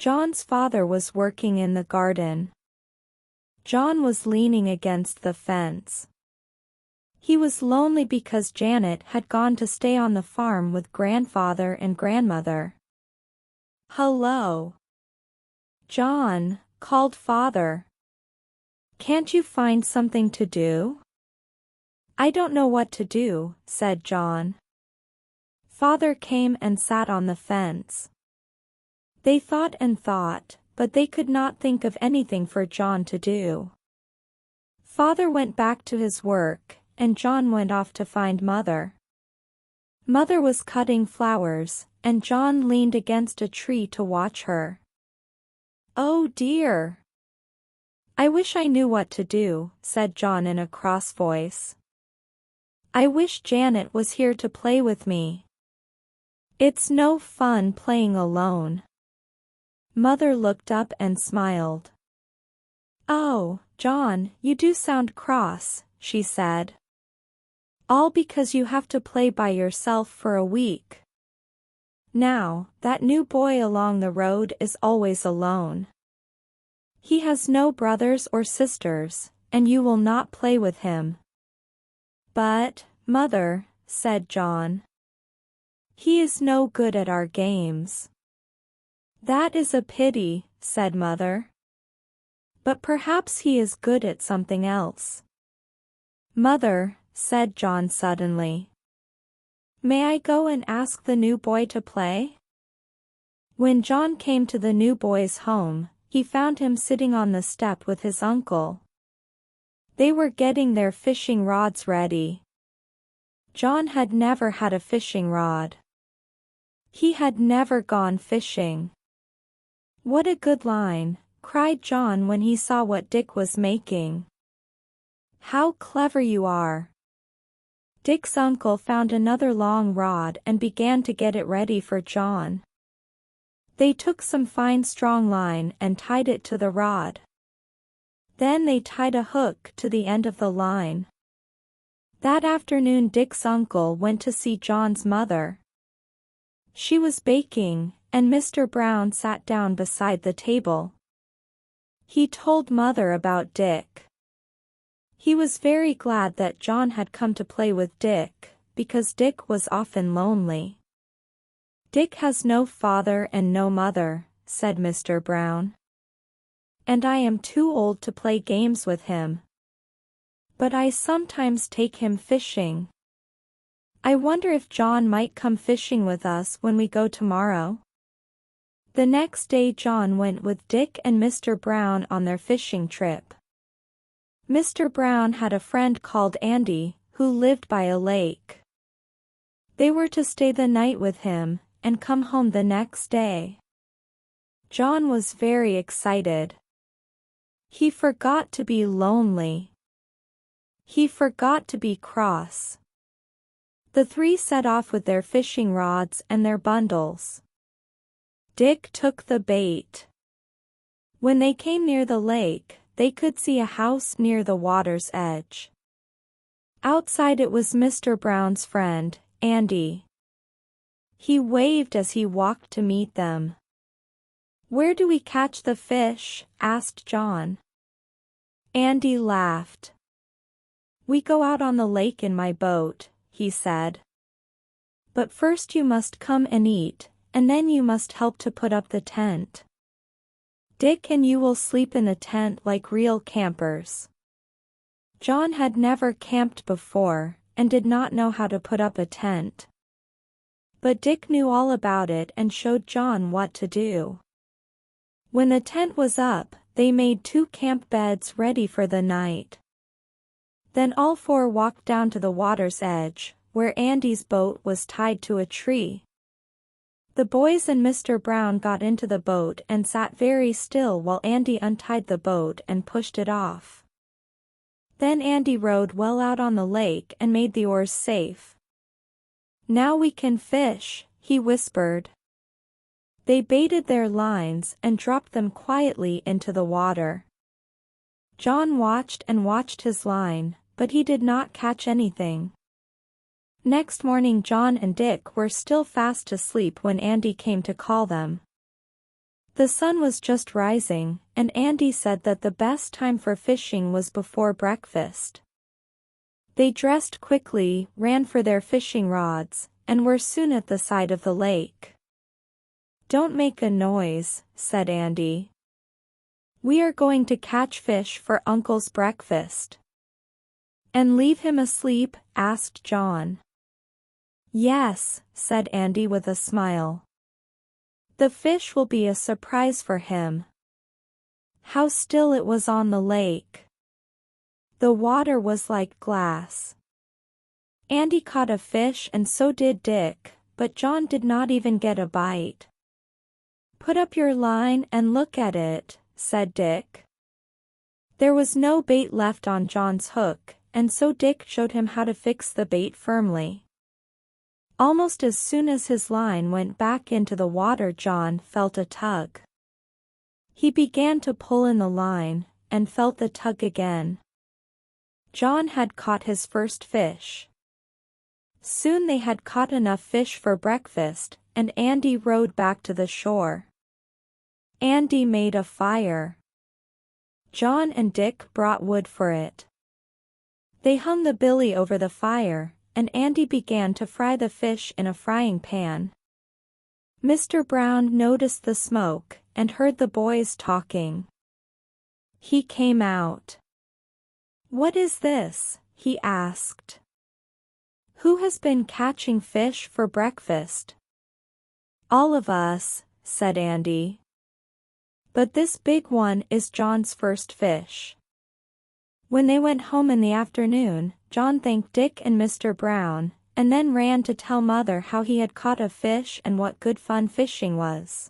John's father was working in the garden. John was leaning against the fence. He was lonely because Janet had gone to stay on the farm with grandfather and grandmother. "Hello, John," called father. "Can't you find something to do?" "I don't know what to do," said John. Father came and sat on the fence. They thought and thought, but they could not think of anything for John to do. Father went back to his work, and John went off to find Mother. Mother was cutting flowers, and John leaned against a tree to watch her. "Oh dear! I wish I knew what to do," said John in a cross voice. "I wish Janet was here to play with me. It's no fun playing alone." Mother looked up and smiled. "Oh, John, you do sound cross," she said. "All because you have to play by yourself for a week. Now, that new boy along the road is always alone. He has no brothers or sisters, and you will not play with him." "But, Mother," said John, "he is no good at our games." "That is a pity," said Mother. "But perhaps he is good at something else." "Mother," said John suddenly, "may I go and ask the new boy to play?" When John came to the new boy's home, he found him sitting on the step with his uncle. They were getting their fishing rods ready. John had never had a fishing rod. He had never gone fishing. "What a good line!" cried John when he saw what Dick was making. "How clever you are!" Dick's uncle found another long rod and began to get it ready for John. They took some fine strong line and tied it to the rod. Then they tied a hook to the end of the line. That afternoon Dick's uncle went to see John's mother. She was baking, and Mr. Brown sat down beside the table. He told Mother about Dick. He was very glad that John had come to play with Dick, because Dick was often lonely. "Dick has no father and no mother," said Mr. Brown. "And I am too old to play games with him. But I sometimes take him fishing. I wonder if John might come fishing with us when we go tomorrow?" The next day John went with Dick and Mr. Brown on their fishing trip. Mr. Brown had a friend called Andy, who lived by a lake. They were to stay the night with him, and come home the next day. John was very excited. He forgot to be lonely. He forgot to be cross. The three set off with their fishing rods and their bundles. Dick took the bait. When they came near the lake, they could see a house near the water's edge. Outside it was Mr. Brown's friend, Andy. He waved as he walked to meet them. "Where do we catch the fish?" asked John. Andy laughed. "We go out on the lake in my boat," he said. "But first you must come and eat, and then you must help to put up the tent. Dick and you will sleep in the tent like real campers." John had never camped before, and did not know how to put up a tent. But Dick knew all about it and showed John what to do. When the tent was up, they made 2 camp beds ready for the night. Then all 4 walked down to the water's edge, where Andy's boat was tied to a tree. The boys and Mr. Brown got into the boat and sat very still while Andy untied the boat and pushed it off. Then Andy rowed well out on the lake and made the oars safe. "Now we can fish," he whispered. They baited their lines and dropped them quietly into the water. John watched and watched his line, but he did not catch anything. Next morning John and Dick were still fast asleep when Andy came to call them. The sun was just rising, and Andy said that the best time for fishing was before breakfast. They dressed quickly, ran for their fishing rods, and were soon at the side of the lake. "Don't make a noise," said Andy. "We are going to catch fish for Uncle's breakfast." "And leave him asleep?" asked John. "Yes," said Andy with a smile. "The fish will be a surprise for him." How still it was on the lake. The water was like glass. Andy caught a fish and so did Dick, but John did not even get a bite. "Put up your line and look at it," said Dick. There was no bait left on John's hook, and so Dick showed him how to fix the bait firmly. Almost as soon as his line went back into the water, John felt a tug. He began to pull in the line, and felt the tug again. John had caught his first fish. Soon they had caught enough fish for breakfast, and Andy rowed back to the shore. Andy made a fire. John and Dick brought wood for it. They hung the billy over the fire, and Andy began to fry the fish in a frying pan. Mr. Brown noticed the smoke, and heard the boys talking. He came out. "What is this?" he asked. "Who has been catching fish for breakfast?" "All of us," said Andy. "But this big one is John's first fish." When they went home in the afternoon, John thanked Dick and Mr. Brown, and then ran to tell Mother how he had caught a fish and what good fun fishing was.